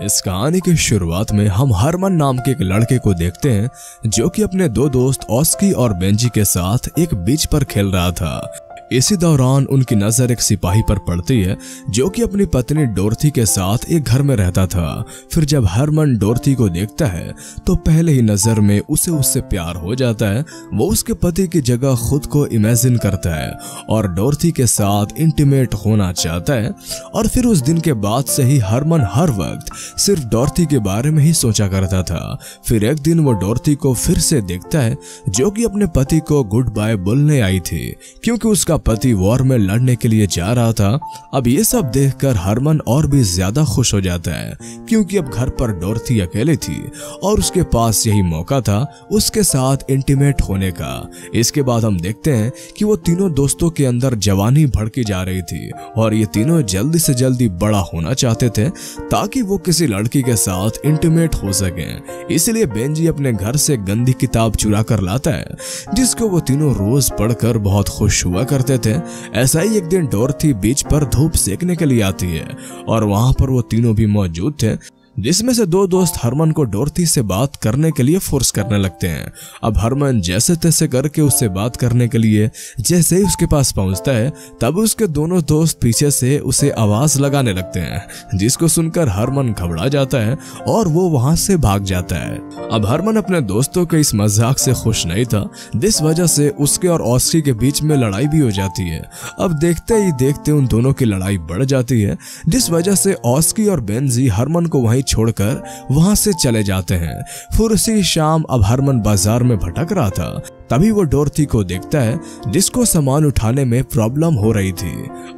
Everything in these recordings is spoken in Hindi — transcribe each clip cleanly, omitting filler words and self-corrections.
इस कहानी की शुरुआत में हम हरमन नाम के एक लड़के को देखते हैं जो कि अपने दो दोस्त ऑस्की और बेंजी के साथ एक बीच पर खेल रहा था। इसी दौरान उनकी नजर एक सिपाही पर पड़ती है जो कि अपनी पत्नी डोरथी के साथ एक घर में रहता था। फिर जब हरमन डोरथी को देखता है तो पहले ही नजर में उसे उससे प्यार हो जाता है। वो उसके पति की जगह खुद को इमेजिन करता है और डोरथी के साथ इंटीमेट होना चाहता है। और फिर उस दिन के बाद से ही हरमन हर वक्त सिर्फ डोरथी के बारे में ही सोचा करता था। फिर एक दिन वो डोरथी को फिर से देखता है जो कि अपने पति को गुड बाय बोलने आई थी क्योंकि उसका पति वॉर में लड़ने के लिए जा रहा था। अब ये सब देखकर हरमन और भी ज्यादा खुश हो जाता है क्योंकि अब घर पर डोरथी अकेले थी और उसके पास यही मौका था उसके साथ इंटीमेट होने का। इसके बाद हम देखते हैं कि वो तीनों दोस्तों के अंदर जवानी भड़की जा रही थी और ये तीनों जल्दी से जल्दी बड़ा होना चाहते थे ताकि वो किसी लड़की के साथ इंटीमेट हो सके। इसलिए बेंजी अपने घर से गंदी किताब चुरा कर लाता है जिसको वो तीनों रोज पढ़कर बहुत खुश हुआ करते थे। ऐसा ही एक दिन डोरथी बीच पर धूप सेकने के लिए आती है और वहां पर वो तीनों भी मौजूद थे, जिसमें से दो दोस्त हरमन को डोरथी से बात करने के लिए फोर्स करने लगते हैं। अब हरमन जैसे तैसे करके उससे बात करने के लिए जैसे ही उसके पास पहुंचता है तब उसके दोनों दोस्त पीछे से उसे आवाज लगाने लगते हैं जिसको सुनकर हरमन घबरा जाता है और वो वहां से भाग जाता है। अब हरमन अपने दोस्तों के इस मजाक से खुश नहीं था जिस वजह से उसके और ऑस्की के बीच में लड़ाई भी हो जाती है। अब देखते ही देखते उन दोनों की लड़ाई बढ़ जाती है जिस वजह से ऑस्की और बेंजी हरमन को वहीं छोड़कर वहां से चले जाते हैं। फिर उसी शाम अब हरमन बाजार में भटक रहा था तभी वो डोरथी को देखता है जिसको सामान उठाने में प्रॉब्लम हो रही थी।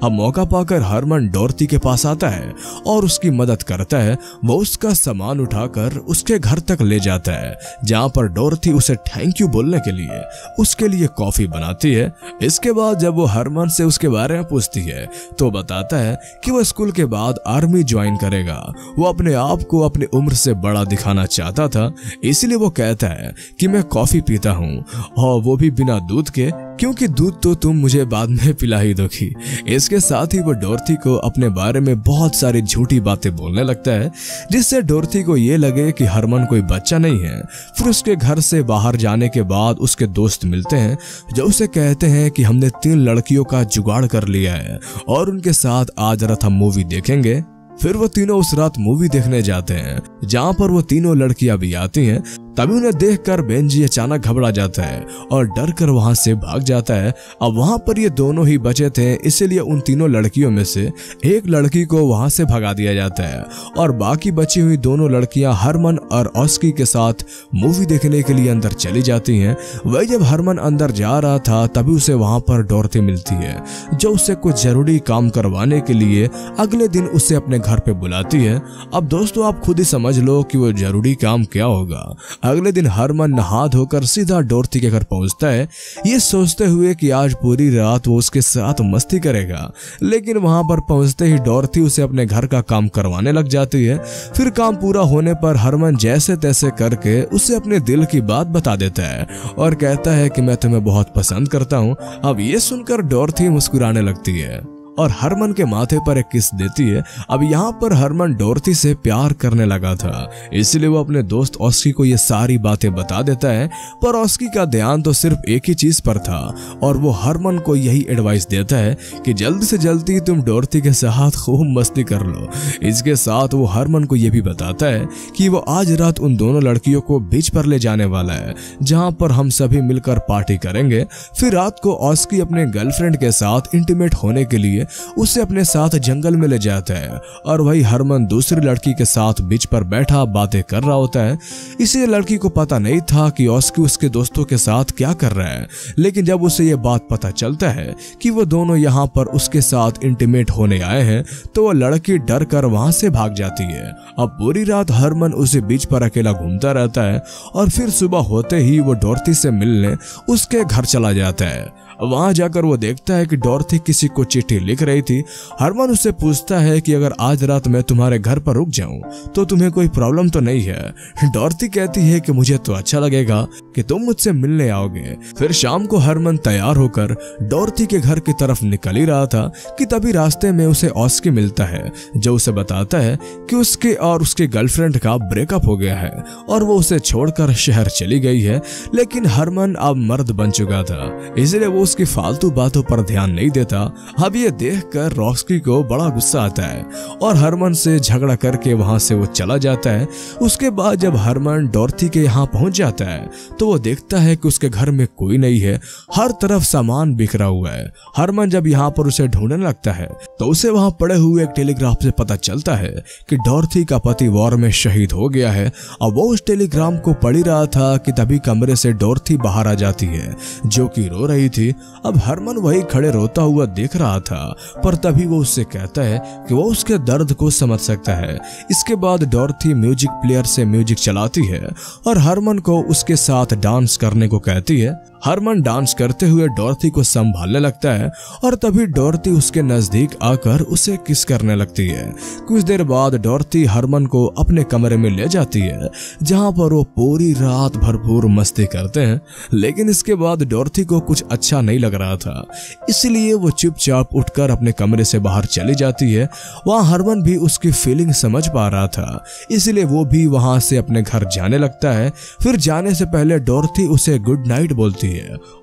अब मौका पाकर हरमन डोरथी के पास आता है और उसकी मदद करता है। वो उसका सामान उठाकर उसके घर तक ले जाता है जहां पर डोरथी उसे थैंक यू बोलने के लिए उसके लिए कॉफी बनाती है। इसके बाद जब वो हरमन से उसके बारे में पूछती है तो बताता है कि वो स्कूल के बाद आर्मी ज्वाइन करेगा। वो अपने आप को अपनी उम्र से बड़ा दिखाना चाहता था इसलिए वो कहता है कि मैं कॉफी पीता हूँ और वो भी बिना दूध के क्योंकि दूध तो तुम मुझे बाद में पिला ही दोगी। इसके साथ ही वो डोरथी को अपने बारे में बहुत सारी झूठी बातें बोलने लगता है जिससे डोरथी को ये लगे कि हरमन कोई बच्चा नहीं है। फिर उसके घर से बाहर जाने के बाद उसके दोस्त मिलते हैं जो उसे कहते हैं कि हमने 3 लड़कियों का जुगाड़ कर लिया है और उनके साथ आज रात हम मूवी देखेंगे। फिर वो तीनों उस रात मूवी देखने जाते हैं जहां पर वो तीनों लड़कियां भी आती हैं। तभी उन्हें देखकर बेंजी अचानक घबरा जाता है और डर कर वहां से भाग जाता है। अब वहां पर ये दोनों ही बचे थे इसलिए उन तीनों लड़कियों में से एक लड़की को वहां से भगा दिया जाता है और बाकी बची हुई दोनों लड़कियां हरमन और ऑस्की के साथ मूवी देखने के लिए अंदर चली जाती हैं। वही जब हरमन अंदर जा रहा था तभी उसे वहां पर डोरथी मिलती है जो उससे कुछ जरूरी काम करवाने के लिए अगले दिन उसे अपने घर पे बुलाती है। अब दोस्तों आप खुद ही समझ लो कि वो जरूरी काम क्या होगा। अगले दिन हरमन नहा धोकर सीधा डोरथी के घर पहुंचता है ये सोचते हुए कि आज पूरी रात वो उसके साथ मस्ती करेगा, लेकिन वहां पर पहुंचते ही डोरथी उसे अपने घर का काम करवाने लग जाती है। फिर काम पूरा होने पर हरमन जैसे तैसे करके उसे अपने दिल की बात बता देता है और कहता है कि मैं तुम्हें बहुत पसंद करता हूँ। अब ये सुनकर डोरथी मुस्कुराने लगती है और हरमन के माथे पर एक किस देती है। अब यहाँ पर हरमन डोरथी से प्यार करने लगा था इसलिए वो अपने दोस्त ऑस्की को ये सारी बातें बता देता है, पर ऑस्की का ध्यान तो सिर्फ एक ही चीज पर था और वो हरमन को यही एडवाइस देता है कि जल्दी से जल्दी तुम डोरथी के साथ खूब मस्ती कर लो। इसके साथ वो हरमन को ये भी बताता है कि वो आज रात उन दोनों लड़कियों को बीच पर ले जाने वाला है जहाँ पर हम सभी मिलकर पार्टी करेंगे। फिर रात को ऑस्की अपने गर्लफ्रेंड के साथ इंटीमेट होने के लिए उसे अपने साथ जंगल में ले जाता है और वही हरमन दूसरी लड़की के साथ बीच पर बैठा बातें कर रहा होता है। इसे लड़की को पता नहीं था कि ऑस्की उसके दोस्तों के साथ क्या कर रहा है, लेकिन जब उसे ये बात पता चलता है कि वो दोनों यहाँ पर उसके साथ इंटीमेट होने आए हैं तो वो लड़की डर कर वहां से भाग जाती है। अब पूरी रात हरमन उसे बीच पर अकेला घूमता रहता है और फिर सुबह होते ही वो डोरथी से मिलने उसके घर चला जाता है। वहां जाकर वो देखता है कि डॉर्थी किसी को चिट्ठी लिख रही थी। हरमन उससे पूछता है कि अगर आज रात मैं तुम्हारे घर पर रुक जाऊं तो तुम्हें कोई प्रॉब्लम तो नहीं है। डॉर्थी कहती है कि मुझे तो अच्छा लगेगा कि तुम मुझसे मिलने आओगे। फिर शाम को हरमन तैयार होकर डॉर्थी के घर की तरफ निकल ही रहा था कि तभी रास्ते में उसे ऑस्की मिलता है, जो उसे बताता है कि उसके और उसके गर्लफ्रेंड का ब्रेकअप हो गया है और वो उसे छोड़कर शहर चली गई है। लेकिन हरमन अब मर्द बन चुका था, इसलिए वो उसकी फालतू बातों पर ध्यान नहीं देता। अब ये देखकर रॉस्की को बड़ा गुस्सा आता है और हरमन से झगड़ा करके वहां से वो चला जाता है। उसके बाद जब हरमन डॉर्थी के यहाँ पहुंच जाता है तो वो देखता है कि उसके घर में कोई नहीं है, हर तरफ सामान बिखरा हुआ है। हरमन जब यहाँ पर उसे ढूंढने लगता है तो उसे वहां पड़े हुए एक टेलीग्राफ से पता चलता है कि डॉर्थी का पति वॉर में शहीद हो गया है। अब वो उस टेलीग्राम को पढ़ ही रहा था कि तभी कमरे से डॉर्थी बाहर आ जाती है, जो कि रो रही थी। अब हरमन वही खड़े रोता हुआ देख रहा था, पर तभी वो उससे कहता है कि वो उसके दर्द को समझ सकता है। इसके बाद डॉर्थी म्यूजिक प्लेयर से म्यूजिक चलाती है और हरमन को उसके साथ डांस करने को कहती है। हरमन डांस करते हुए डॉर्थी को संभालने लगता है और तभी डॉर्थी उसके नजदीक आकर उसे किस करने लगती है। कुछ देर बाद डॉर्थी हरमन को अपने कमरे में ले जाती है, जहां पर वो पूरी रात भरपूर मस्ती करते हैं। लेकिन इसके बाद डॉर्थी को कुछ अच्छा नहीं लग रहा था, इसलिए वो चुपचाप उठकर अपने कमरे से बाहर चली जाती है। वहां हरमन भी उसकी फीलिंग समझ पा रहा था, इसलिए वो भी वहां से अपने घर जाने लगता है। फिर जाने से पहले डॉर्थी उसे गुड नाइट बोलती है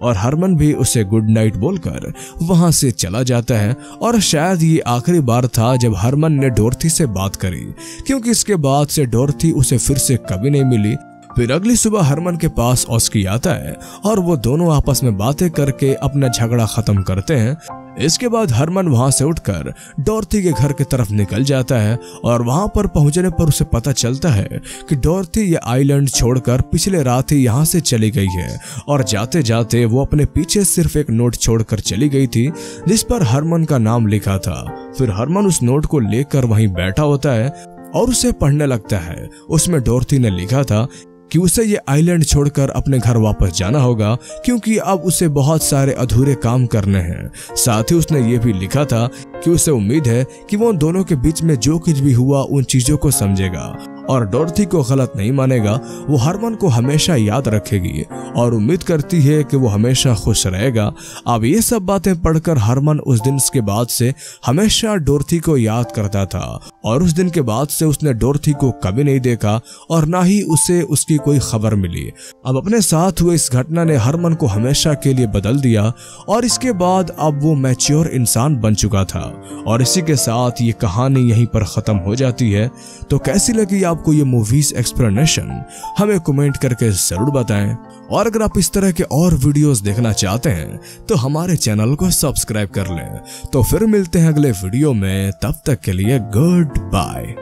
और हरमन भी उसे गुड नाइट बोलकर वहां से चला जाता है। और शायद ये आखिरी बार था जब हरमन ने डॉर्थी से बात करी, क्योंकि इसके बाद से डॉर्थी उसे फिर से कभी नहीं मिली। फिर अगली सुबह हरमन के पास ऑस्की आता है और वो दोनों आपस में बातें करके अपना झगड़ा खत्म करते हैं। इसके बाद हरमन वहां से उठकर डॉर्थी के घर की तरफ निकल जाता है और वहां पर पहुंचने पर उसे पता चलता है कि डॉर्थी ये आइलैंड छोड़कर पिछले रात ही यहां से चली गई है और जाते जाते वो अपने पीछे सिर्फ एक नोट छोड़कर चली गई थी, जिस पर हरमन का नाम लिखा था। फिर हरमन उस नोट को लेकर वहीं बैठा होता है और उसे पढ़ने लगता है। उसमें डॉर्थी ने लिखा था कि उसे ये आइलैंड छोड़कर अपने घर वापस जाना होगा, क्योंकि अब उसे बहुत सारे अधूरे काम करने हैं। साथ ही उसने ये भी लिखा था कि उसे उम्मीद है कि वो उन दोनों के बीच में जो कुछ भी हुआ उन चीजों को समझेगा और डॉर्थी को गलत नहीं मानेगा। वो हरमन को हमेशा याद रखेगी और उम्मीड करती है कि वो हमेशा खुश रहेगा। अब ये सब बातें पढ़कर हरमन उस दिन के बाद से हमेशा डॉर्थी को याद करता था और उस दिन के बाद से उसने डॉर्थी को कभी नहीं देखा और ना ही उसे उसकी कोई खबर मिली। अब अपने साथ हुए इस घटना ने हरमन को हमेशा के लिए बदल दिया और इसके बाद अब वो मैच्योर इंसान बन चुका था। और इसी के साथ ये कहानी यहीं पर खत्म हो जाती है। तो कैसी लगी आपको ये मूवीज एक्सप्लेनेशन, हमें कमेंट करके जरूर बताएं। और अगर आप इस तरह के और वीडियोस देखना चाहते हैं तो हमारे चैनल को सब्सक्राइब कर लें। तो फिर मिलते हैं अगले वीडियो में, तब तक के लिए गुड बाय।